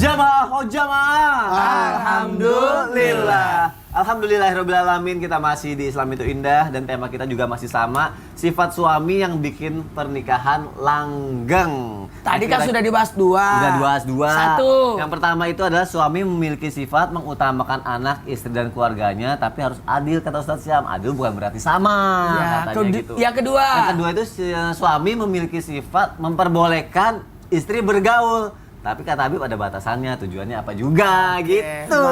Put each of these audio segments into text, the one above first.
Jamaah, oh jamaah. Alhamdulillah. Alhamdulillahirrahmanirrahim, kita masih di Islam itu Indah dan tema kita juga masih sama, sifat suami yang bikin pernikahan langgeng. Tadi kan sudah dibahas dua. Sudah dibahas dua. Satu. Yang pertama itu adalah suami memiliki sifat mengutamakan anak, istri dan keluarganya, tapi harus adil, kata Ustaz Syam. Adil bukan berarti sama, katanya gitu. Yang kedua. Yang kedua itu suami memiliki sifat memperbolehkan istri bergaul. Tapi kata Habib ada batasannya, tujuannya apa juga gitu.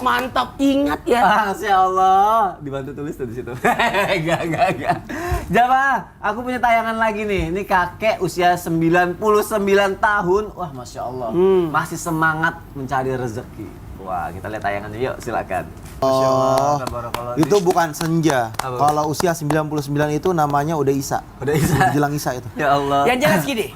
Mantap, ingat ya. Masya Allah, dibantu tulis tuh di situ. Enggak. Jamaah, aku punya tayangan lagi nih. Ini kakek usia 99 tahun. Wah, Masya Allah. Masih semangat mencari rezeki. Wah, kita lihat tayangannya yuk, silakan. Masya Allah. Itu bukan senja. Kalau usia 99 itu namanya udah Isa. Udah Isa. Jelang Isa itu. Ya Allah. Yang jelas gini.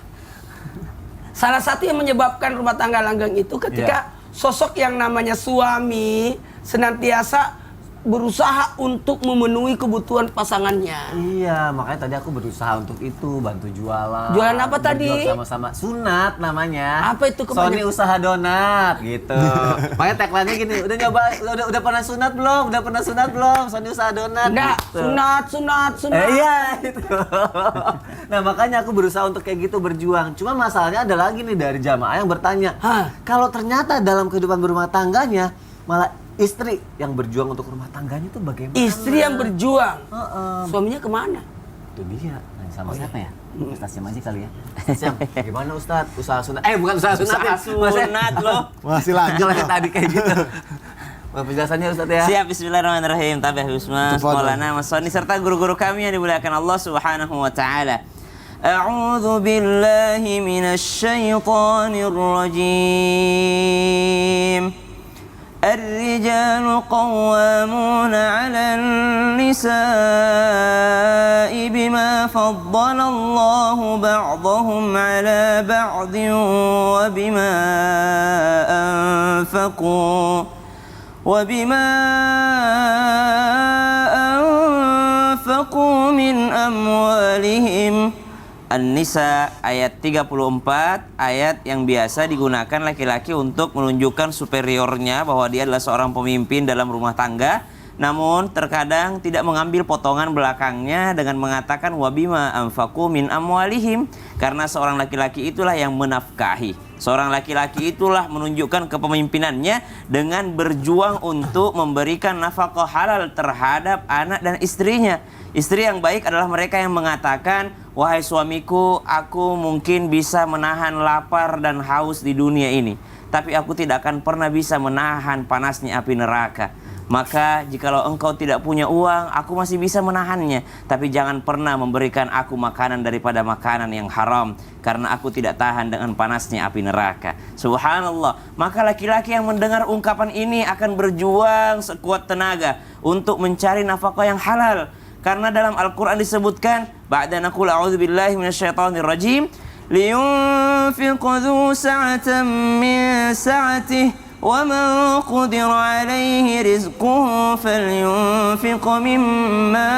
Salah satu yang menyebabkan rumah tangga langgeng itu ketika sosok yang namanya suami senantiasa berusaha untuk memenuhi kebutuhan pasangannya. Iya, makanya tadi aku berusaha untuk itu, bantu jualan. Jualan apa tadi? Sama-sama. Sunat namanya. Apa itu kebanyakan? Sony usaha donat gitu. Makanya tagline-nya gini, udah nyoba, udah pernah sunat belum? Udah pernah sunat belum? Sony usaha donat. Enggak, gitu. sunat. Iya, itu. Nah, makanya aku berusaha untuk kayak gitu berjuang. Cuma masalahnya ada lagi nih dari jamaah yang bertanya, kalau ternyata dalam kehidupan berumah tangganya malah istri yang berjuang untuk rumah tangganya itu bagaimana? Istri yang berjuang, suaminya kemana? Itu dia. Nanya sama siapa ya? Ustaz Syam aja kali ya. Syam, gimana Ustaz? Usaha sunat? Bukan usaha sunat. Usaha sunat loh. Masih lanjut Kayak tadi kayak gitu. Penjelasannya Ustaz ya. Siap, bismillahirrahmanirrahim. Tabih Bismillah, Maulana Mas Sony serta guru-guru kami yang dimuliakan Allah Subhanahu wa taala. A'udzu billahi minasy syaithanir rajim. الرجال قوامون على النساء بما فضل الله بعضهم على بعض وبما أنفقوا من أموالهم. An-Nisa ayat 34, ayat yang biasa digunakan laki-laki untuk menunjukkan superiornya bahwa dia adalah seorang pemimpin dalam rumah tangga, namun terkadang tidak mengambil potongan belakangnya dengan mengatakan wabima anfaqu min amwalihim, karena seorang laki-laki itulah yang menafkahi. Seorang laki-laki itulah menunjukkan kepemimpinannya dengan berjuang untuk memberikan nafkah halal terhadap anak dan istrinya. Istri yang baik adalah mereka yang mengatakan, wahai suamiku, aku mungkin bisa menahan lapar dan haus di dunia ini, tapi aku tidak akan pernah bisa menahan panasnya api neraka. Maka jikalau engkau tidak punya uang, aku masih bisa menahannya, tapi jangan pernah memberikan aku makanan daripada makanan yang haram, karena aku tidak tahan dengan panasnya api neraka. Subhanallah. Maka laki-laki yang mendengar ungkapan ini akan berjuang sekuat tenaga untuk mencari nafkah yang halal. Karena dalam Al-Quran disebutkan, ba'da naqul a'udzubillahi minasyaitonir rajim, liyunfiq dzu sa'atan min sa'atihi wa man qudira 'alaihi rizquhu falyunfiq mimma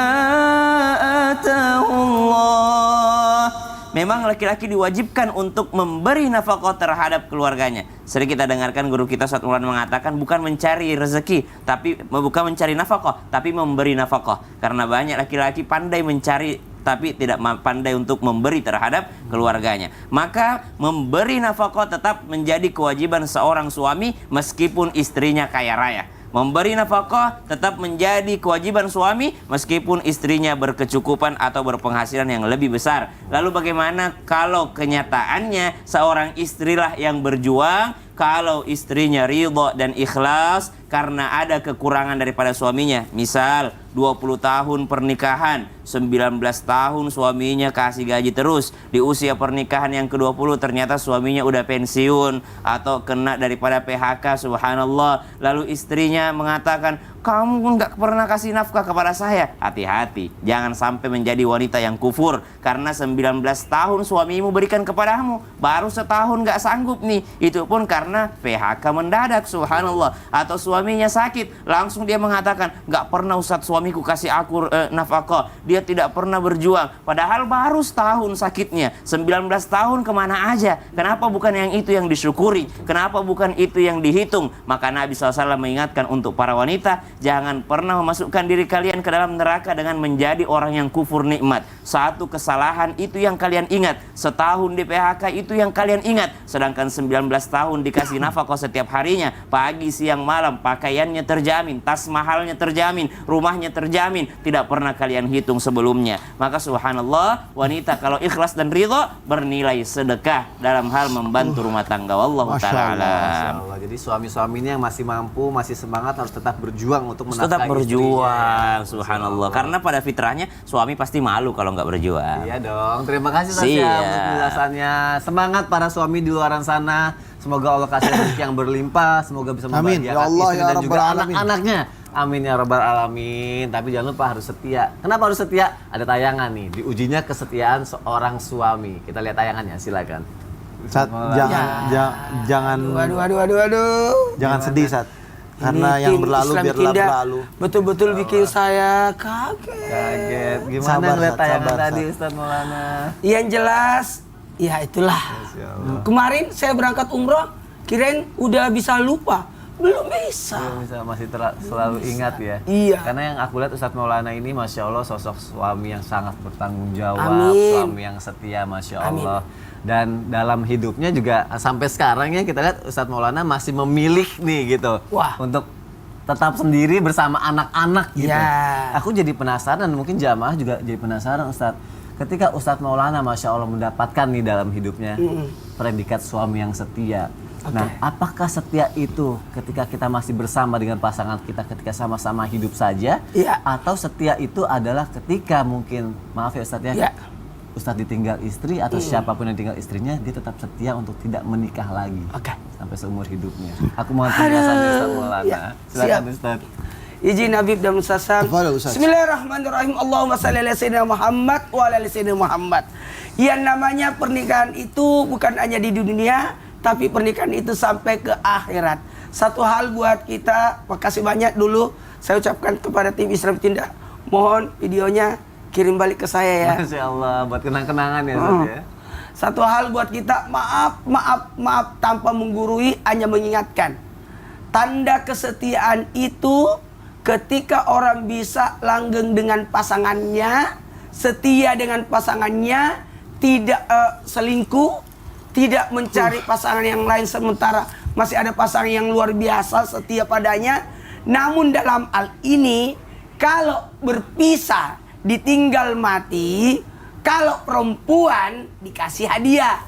ataahu Allah. Memang laki-laki diwajibkan untuk memberi nafkah terhadap keluarganya. Sering kita dengarkan guru kita Ustaz Mulan mengatakan bukan mencari rezeki, tapi bukan mencari nafkah, tapi memberi nafkah. Karena banyak laki-laki pandai mencari tapi tidak pandai untuk memberi terhadap keluarganya. Maka memberi nafkah tetap menjadi kewajiban seorang suami meskipun istrinya kaya raya. Memberi nafkah tetap menjadi kewajiban suami meskipun istrinya berkecukupan atau berpenghasilan yang lebih besar. Lalu bagaimana kalau kenyataannya seorang istrilah yang berjuang, kalau istrinya ridha dan ikhlas karena ada kekurangan daripada suaminya. Misal 20 tahun pernikahan, 19 tahun suaminya kasih gaji terus. Di usia pernikahan yang ke-20 ternyata suaminya udah pensiun atau kena daripada PHK, subhanallah. Lalu istrinya mengatakan, kamu nggak pernah kasih nafkah kepada saya. Hati-hati, jangan sampai menjadi wanita yang kufur. Karena 19 tahun suamimu berikan kepadamu, baru setahun nggak sanggup nih. Itu pun karena PHK mendadak, subhanallah. Atau suaminya sakit, langsung dia mengatakan, nggak pernah Ustadz suamiku kasih aku nafkah. Dia tidak pernah berjuang. Padahal baru setahun sakitnya. 19 tahun kemana aja? Kenapa bukan yang itu yang disyukuri? Kenapa bukan itu yang dihitung? Maka Nabi SAW mengingatkan untuk para wanita, jangan pernah memasukkan diri kalian ke dalam neraka dengan menjadi orang yang kufur nikmat. Satu kesalahan itu yang kalian ingat, setahun di PHK itu yang kalian ingat, sedangkan 19 tahun dikasih nafkah setiap harinya, pagi, siang, malam, pakaiannya terjamin, tas mahalnya terjamin, rumahnya terjamin, tidak pernah kalian hitung sebelumnya. Maka subhanallah, wanita kalau ikhlas dan ridho bernilai sedekah dalam hal membantu rumah tangga. Wallahu ta'ala alam. Jadi suami-suaminya yang masih mampu, masih semangat harus tetap berjuang untuk menafkahi Tetap berjuang, istrinya. subhanallah. Karena pada fitrahnya suami pasti malu kalau nggak berjuang. Iya dong. Terima kasih Tasya Siap. untuk penjelasannya. Semangat para suami di luar sana. Semoga Allah kasih rezeki yang berlimpah. Semoga bisa Amin. membahagiakan Ya Allah, istri ya dan Rabbal juga Alamin. anak-anaknya. Amin ya Rabbal Alamin. Tapi jangan lupa harus setia. Kenapa harus setia? Ada tayangan nih. Diujinya kesetiaan seorang suami. Kita lihat tayangannya. Silakan. Sat, jangan Aduh. sedih, Sat. Karena Ini yang tim berlalu Islam biarlah Kinda berlalu. betul-betul bikin saya kaget. Kaget. Gimana Sabar, ngeliat Sat, tayangan sabar, tadi Sat. Ustaz Maulana? Yang jelas, ya itulah. Masya Allah. Kemarin saya berangkat umroh, kirain udah bisa lupa. Belum bisa. Belum bisa, masih selalu ingat ya. Iya. Karena yang aku lihat Ustadz Maulana ini Masya Allah sosok suami yang sangat bertanggung jawab. Amin. Suami yang setia Masya Allah. Dan dalam hidupnya juga sampai sekarang ya kita lihat Ustadz Maulana masih memilih nih gitu. Wah. Untuk tetap sendiri bersama anak-anak gitu. Ya. Aku jadi penasaran dan mungkin jamaah juga jadi penasaran Ustadz. Ketika Ustadz Maulana Masya Allah mendapatkan nih dalam hidupnya predikat suami yang setia. Nah, apakah setia itu ketika kita masih bersama dengan pasangan kita ketika sama-sama hidup saja? Iya. Atau setia itu adalah ketika mungkin, maaf ya Ustadz ya, Iya. Ustadz ditinggal istri atau siapapun yang tinggal istrinya, dia tetap setia untuk tidak menikah lagi Oke. sampai seumur hidupnya. Aku mohon penjelasan dari Ustadz Maulana. Ya, Silakan siap. Ustadz. Izin Habib dan Musasam. Tafadhol, Ustaz. Bismillahirrahmanirrahim. Allahumma shalli ala sayyidina Muhammad wa ala ali sayyidina Muhammad. Yang namanya pernikahan itu bukan hanya di dunia, tapi pernikahan itu sampai ke akhirat. Satu hal buat kita, makasih banyak dulu saya ucapkan kepada tim Islam Tindak. Mohon videonya kirim balik ke saya ya. Masya Allah, buat kenang-kenangan ya Ustadz ya. Satu hal buat kita, maaf tanpa menggurui, hanya mengingatkan. Tanda kesetiaan itu ketika orang bisa langgeng dengan pasangannya, setia dengan pasangannya, tidak selingkuh, tidak mencari pasangan yang lain sementara masih ada pasangan yang luar biasa setia padanya. Namun dalam hal ini, kalau berpisah, ditinggal mati, kalau perempuan dikasih hadiah.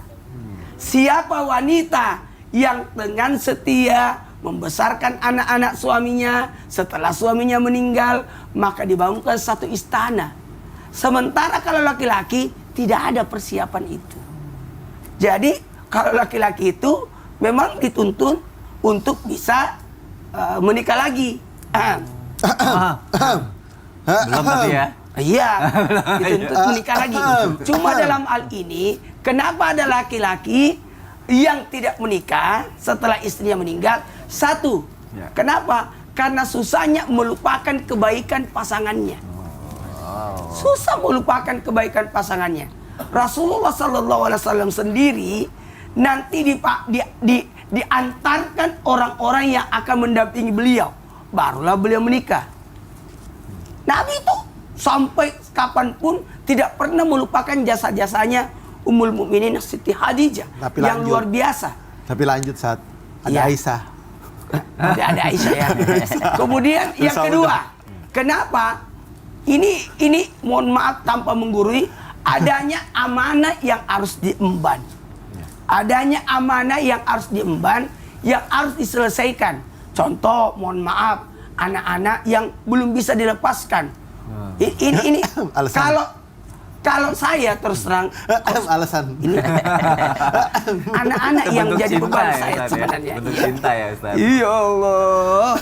Siapa wanita yang dengan setia membesarkan anak-anak suaminya setelah suaminya meninggal, maka dibangunkan satu istana. Sementara kalau laki-laki tidak ada persiapan itu. Jadi kalau laki-laki itu memang dituntun untuk bisa menikah lagi. Belum tapi ya. Iya, dituntut menikah lagi. Cuma dalam hal ini, kenapa ada laki-laki yang tidak menikah setelah istrinya meninggal? Satu, Ya. kenapa? Karena susahnya melupakan kebaikan pasangannya. Susah melupakan kebaikan pasangannya. Rasulullah SAW sendiri nanti diantarkan orang-orang yang akan mendampingi beliau, barulah beliau menikah. Nabi itu sampai kapanpun tidak pernah melupakan jasa-jasanya Ummul Mukminin Siti Khadijah yang lanjut. luar biasa. Tapi lanjut saat ada Iya. Aisyah. Ada Aisyah ya. Kemudian yang kedua, kenapa? Ini mohon maaf tanpa menggurui, adanya amanah yang harus diemban. Adanya amanah yang harus diemban, yang harus diselesaikan. Contoh, mohon maaf, anak-anak yang belum bisa dilepaskan. Ini Alasan. Kalau saya terus terang, Alasan. ini anak-anak yang Bentuk jadi cinta beban ya, saya Ustaz, ya? sebenarnya. Bentuk cinta ya Ustaz. Iya Allah.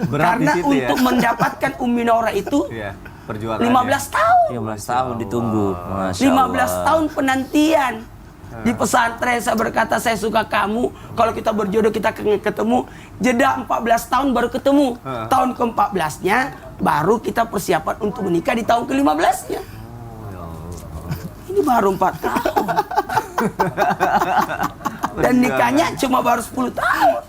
Berat di Karena situ untuk ya. mendapatkan Ummi Nora itu Iya, perjuangannya. 15 tahun. 15 tahun ditunggu. Masya 15 Allah. tahun penantian. Di pesantren saya berkata saya suka kamu. Kalau kita berjodoh kita ketemu. Jeda 14 tahun baru ketemu. Tahun ke-14-nya baru kita persiapan untuk menikah di tahun ke-15-nya. Ini baru 4 tahun. Dan nikahnya cuma baru 10 tahun.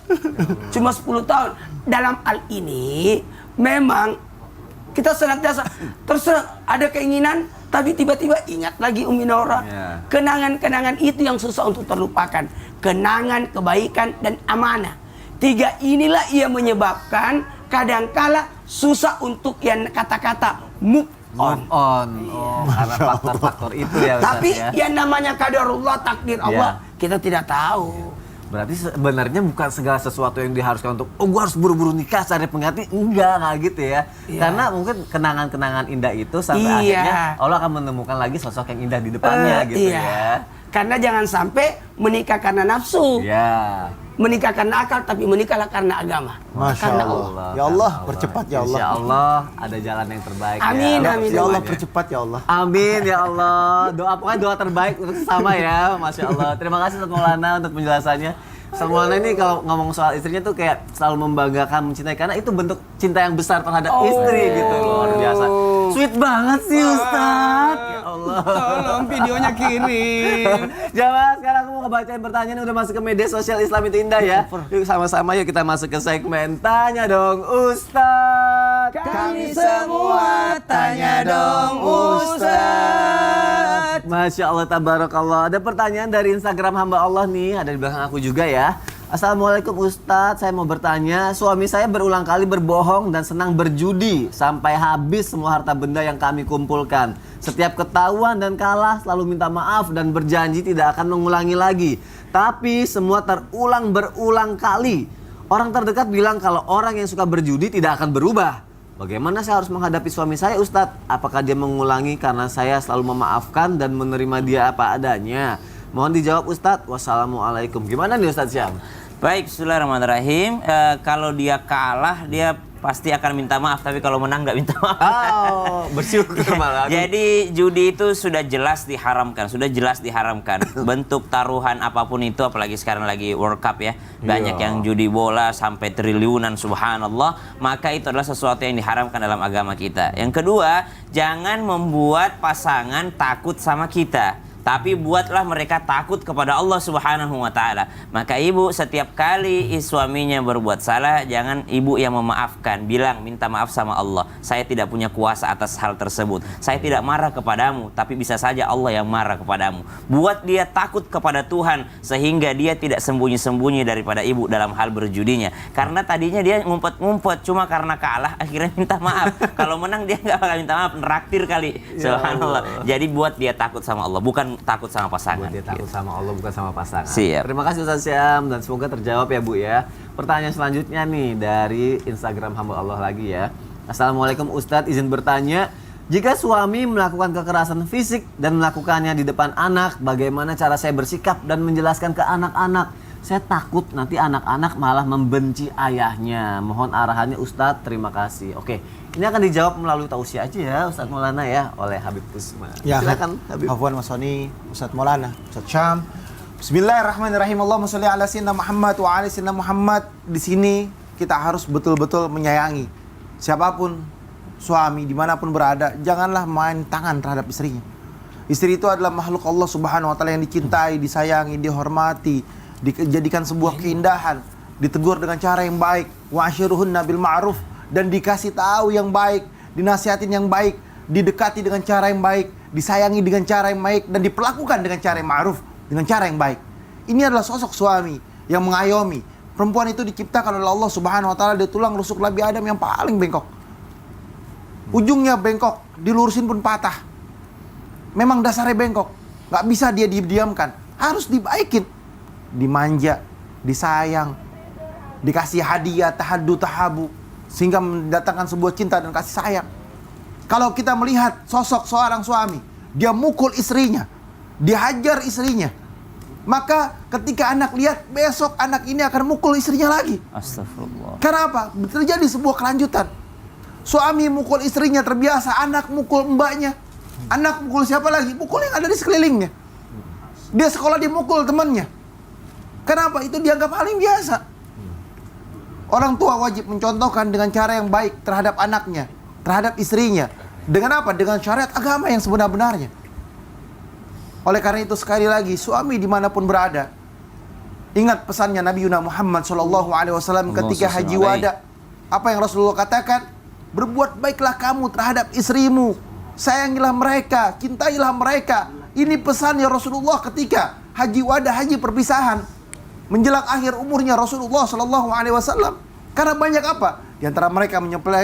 Cuma 10 tahun. Dalam hal ini memang kita senantiasa terserah ada keinginan tapi tiba-tiba ingat lagi Ummi Nora. Ya. Kenangan-kenangan itu yang susah untuk terlupakan. Kenangan, kebaikan, dan amanah. 3 inilah ia menyebabkan kadangkala susah untuk yang kata-kata move on. Oh, karena faktor-faktor itu ya Ustaz Tapi ya. yang namanya qadarullah, takdir Allah, kita tidak tahu. Berarti sebenarnya bukan segala sesuatu yang diharuskan untuk gua harus buru-buru nikah cari pengganti, enggak gitu ya. Iya. Karena mungkin kenangan-kenangan indah itu sampai Iya. akhirnya Allah akan menemukan lagi sosok yang indah di depannya gitu Iya. ya. Karena jangan sampai menikah karena nafsu, Ya. menikah karena akal, tapi menikahlah karena agama. Masya Karena Allah. Ya Allah, percepat ya Allah. Insya Allah ada jalan yang terbaik. Amin, ya. amin. Ya Allah, Semuanya. percepat ya Allah. Amin ya Allah. Pokoknya doa terbaik untuk sesama ya. Masya Allah. Terima kasih Ustaz Maulana untuk penjelasannya. Ustaz Maulana ini kalau ngomong soal istrinya tuh kayak selalu membanggakan, mencintai karena itu bentuk cinta yang besar terhadap istri gitu. Luar biasa. Sweet banget sih Ustaz. Ya Allah. Tolong videonya kirim. Jamaah, sekarang aku mau ngebacain pertanyaan yang udah masuk ke media sosial Islam itu indah ya. Yuk sama-sama yuk kita masuk ke segmen Tanya Dong Ustaz. Kami semua tanya dong Ustaz. Masya Allah, tabarakallah. Ada pertanyaan dari Instagram hamba Allah nih, ada di belakang aku juga ya. Assalamualaikum Ustadz, saya mau bertanya, suami saya berulang kali berbohong dan senang berjudi sampai habis semua harta benda yang kami kumpulkan. Setiap ketahuan dan kalah selalu minta maaf dan berjanji tidak akan mengulangi lagi. Tapi semua terulang berulang kali. Orang terdekat bilang kalau orang yang suka berjudi tidak akan berubah. Bagaimana saya harus menghadapi suami saya Ustadz? Apakah dia mengulangi karena saya selalu memaafkan dan menerima dia apa adanya? Mohon dijawab Ustadz. Wassalamualaikum. Gimana nih Ustadz Syam? Baik, bismillahirrahmanirrahim. Kalau dia kalah, dia pasti akan minta maaf. Tapi kalau menang nggak minta maaf. Oh, bersyukur malah. Jadi judi itu sudah jelas diharamkan, Bentuk taruhan apapun itu, apalagi sekarang lagi World Cup ya, banyak yang judi bola sampai triliunan, subhanallah. Maka itu adalah sesuatu yang diharamkan dalam agama kita. Yang kedua, jangan membuat pasangan takut sama kita. Tapi buatlah mereka takut kepada Allah Subhanahu wa Ta'ala. Maka ibu setiap kali suaminya berbuat salah, jangan ibu yang memaafkan. Bilang, minta maaf sama Allah. Saya tidak punya kuasa atas hal tersebut. Saya tidak marah kepadamu, tapi bisa saja Allah yang marah kepadamu. Buat dia takut kepada Tuhan, sehingga dia tidak sembunyi-sembunyi daripada ibu dalam hal berjudinya. Karena tadinya dia ngumpet-ngumpet, cuma karena kalah akhirnya minta maaf. Kalau menang dia nggak bakal minta maaf, neraktir kali. Subhanallah. Jadi buat dia takut sama Allah, bukan takut sama pasangan. Buat dia takut sama Allah bukan sama pasangan. Siap. Terima kasih Ustaz Syam dan semoga terjawab ya Bu ya. Pertanyaan selanjutnya nih dari Instagram hamba Allah lagi ya. Assalamualaikum Ustadz, izin bertanya, jika suami melakukan kekerasan fisik dan melakukannya di depan anak, bagaimana cara saya bersikap dan menjelaskan ke anak-anak? Saya takut nanti anak-anak malah membenci ayahnya. Mohon arahannya Ustadz, terima kasih. Oke, ini akan dijawab melalui tausiah aja ya Ustadz Maulana ya, oleh Habib Usman. Ya, silakan Habib. Afwan Mas Soni, Ustadz Maulana, Ustadz Syam. Bismillahirrahmanirrahim. Allahumma sholli ala sayyidina Muhammad wa ala sayyidina Muhammad. Di sini kita harus betul-betul menyayangi siapapun suami dimanapun berada. Janganlah main tangan terhadap istrinya. Istri itu adalah makhluk Allah Subhanahu wa Ta'ala yang dicintai, disayangi, dihormati, dijadikan sebuah keindahan, ditegur dengan cara yang baik, wa ashiruhunna bil ma'ruf, dan dikasih tahu yang baik, dinasihatin yang baik, didekati dengan cara yang baik, disayangi dengan cara yang baik, dan diperlakukan dengan cara yang ma'ruf, dengan cara yang baik. Ini adalah sosok suami yang mengayomi. Perempuan itu diciptakan oleh Allah Subhanahu wa Ta'ala dari tulang rusuk Nabi Adam yang paling bengkok. Ujungnya bengkok, dilurusin pun patah. Memang dasarnya bengkok, nggak bisa dia didiamkan, harus dibaikin. Dimanja, disayang, dikasih hadiah, tahaddu, tahabu, sehingga mendatangkan sebuah cinta dan kasih sayang. Kalau kita melihat sosok seorang suami dia mukul istrinya, dihajar istrinya. Maka ketika anak lihat, besok anak ini akan mukul istrinya lagi. Astagfirullah. Kenapa? Terjadi sebuah kelanjutan. Suami mukul istrinya terbiasa, anak mukul mbaknya. Anak mukul siapa lagi? Mukul yang ada di sekelilingnya. Dia sekolah dimukul temannya. Kenapa? Itu dianggap hal yang biasa. Orang tua wajib mencontohkan dengan cara yang baik terhadap anaknya, terhadap istrinya. Dengan apa? Dengan syariat agama yang sebenar-benarnya. Oleh karena itu sekali lagi, suami dimanapun berada, ingat pesannya Nabi Muhammad SAW ketika haji wada. Apa yang Rasulullah katakan? Berbuat baiklah kamu terhadap istrimu, sayangilah mereka, cintailah mereka. Ini pesannya Rasulullah ketika haji wada, haji perpisahan, menjelang akhir umurnya Rasulullah SAW. Karena banyak apa? Di antara mereka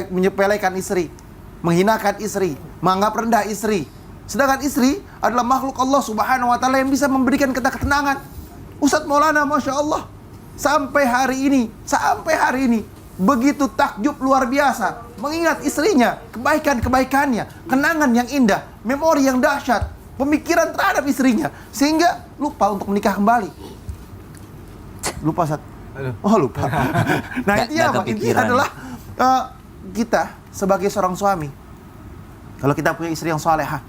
menyepelekan istri, menghinakan istri, menganggap rendah istri. Sedangkan istri adalah makhluk Allah Subhanahu wa Ta'ala yang bisa memberikan kita ketenangan. Ustadz Maulana, Masya Allah, sampai hari ini begitu takjub luar biasa, mengingat istrinya, kebaikan-kebaikannya, kenangan yang indah, memori yang dahsyat, pemikiran terhadap istrinya, sehingga lupa untuk menikah kembali. Lupa, Ustadz? Oh, lupa. Nah, intinya apa? Intinya adalah kita sebagai seorang suami, kalau kita punya istri yang salehah,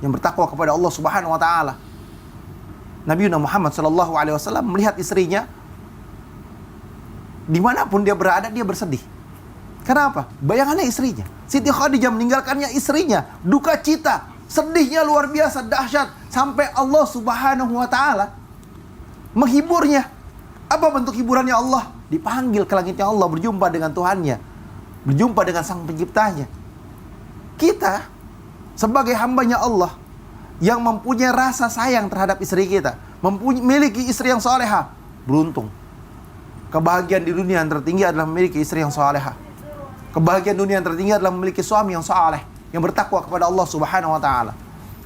yang bertakwa kepada Allah Subhanahu wa Ta'ala, Nabi Muhammad SAW melihat istrinya, dimanapun dia berada, dia bersedih. Kenapa? Bayangannya istrinya. Siti Khadijah meninggalkannya istrinya, duka cita, sedihnya luar biasa, dahsyat, sampai Allah Subhanahu wa Ta'ala menghiburnya. Apa bentuk hiburannya Allah? Dipanggil ke langitnya Allah, berjumpa dengan Tuhannya, berjumpa dengan Sang Penciptanya. Kita sebagai hambanya Allah yang mempunyai rasa sayang terhadap istri kita, memiliki istri yang salehah, beruntung. Kebahagiaan di dunia yang tertinggi adalah memiliki istri yang salehah. Kebahagiaan dunia yang tertinggi adalah memiliki suami yang saleh, yang bertakwa kepada Allah Subhanahu wa Ta'ala.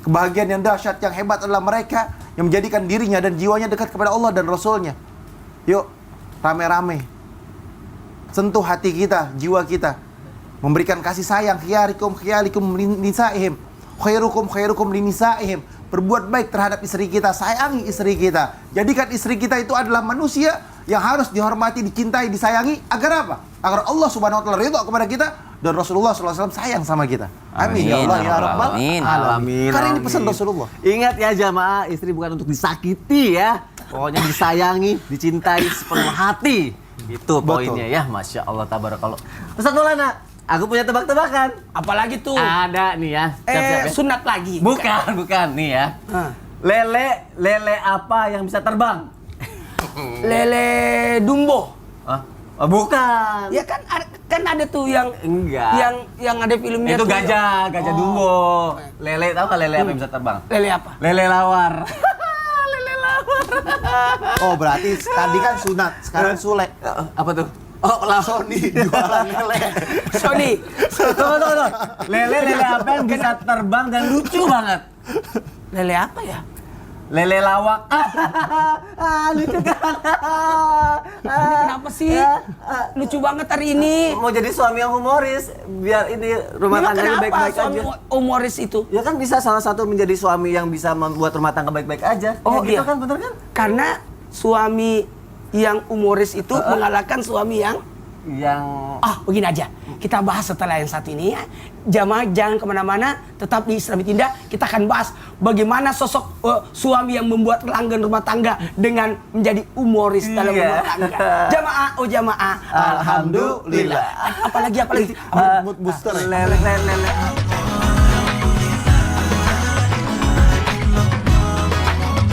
Kebahagiaan yang dahsyat, yang hebat adalah mereka yang menjadikan dirinya dan jiwanya dekat kepada Allah dan Rasulnya. Yuk, rame-rame sentuh hati kita, jiwa kita, memberikan kasih sayang. Khiyarikum linisa'ihim, khairukum linisa'ihim. Berbuat baik terhadap istri kita, sayangi istri kita. Jadikan istri kita itu adalah manusia yang harus dihormati, dicintai, disayangi. Agar apa? Agar Allah Subhanahu wa Ta'ala ridha kepada kita dan Rasulullah SAW sayang sama kita. Amin ya Allah ya Rabbal alamin. Karena ini pesan Rasulullah. Ingat ya jamaah, istri bukan untuk disakiti ya. Pokoknya disayangi, dicintai sepenuh hati. Itu poinnya ya. Masya Allah, tabarakallah. Ustadz Maulana, aku punya tebak-tebakan. Apalagi tuh? Ada nih ya. Siap-siap ya. Sunat lagi. Bukan nih ya. Lele apa yang bisa terbang? Lele Dumbo. Oh, bukan. Ya kan ada tuh yang enggak. Yang ada filmnya itu tuh. gajah Dumbo. Lele, tahu nggak lele apa yang bisa terbang? Lele apa? Lele lawar. Oh, berarti tadi kan sunat, sekarang Sule. Apa tuh? Oh, Sony jualan lele. Sony. Tunggu. Lele apa yang bisa terbang dan lucu banget? Lele apa ya? Lele lawak. Lucu kan? Kenapa sih? Lucu banget hari ini. Mau jadi suami yang humoris, biar ini rumah Memang tangganya kenapa baik-baik suami aja. humoris itu? Ya kan bisa salah satu menjadi suami yang bisa membuat rumah tangga baik-baik aja. Oh, ya, gitu iya. kan, bener kan? Karena suami yang humoris itu mengalahkan suami yang begini aja. Kita bahas setelah yang satu ini ya. Jamaah jangan kemana-mana, tetap di Islami Tindak. Kita akan bahas bagaimana sosok suami yang membuat langgeng rumah tangga dengan menjadi humoris dalam rumah tangga. Jamaah, Alhamdulillah. Apalagi Mood booster ya? Lele.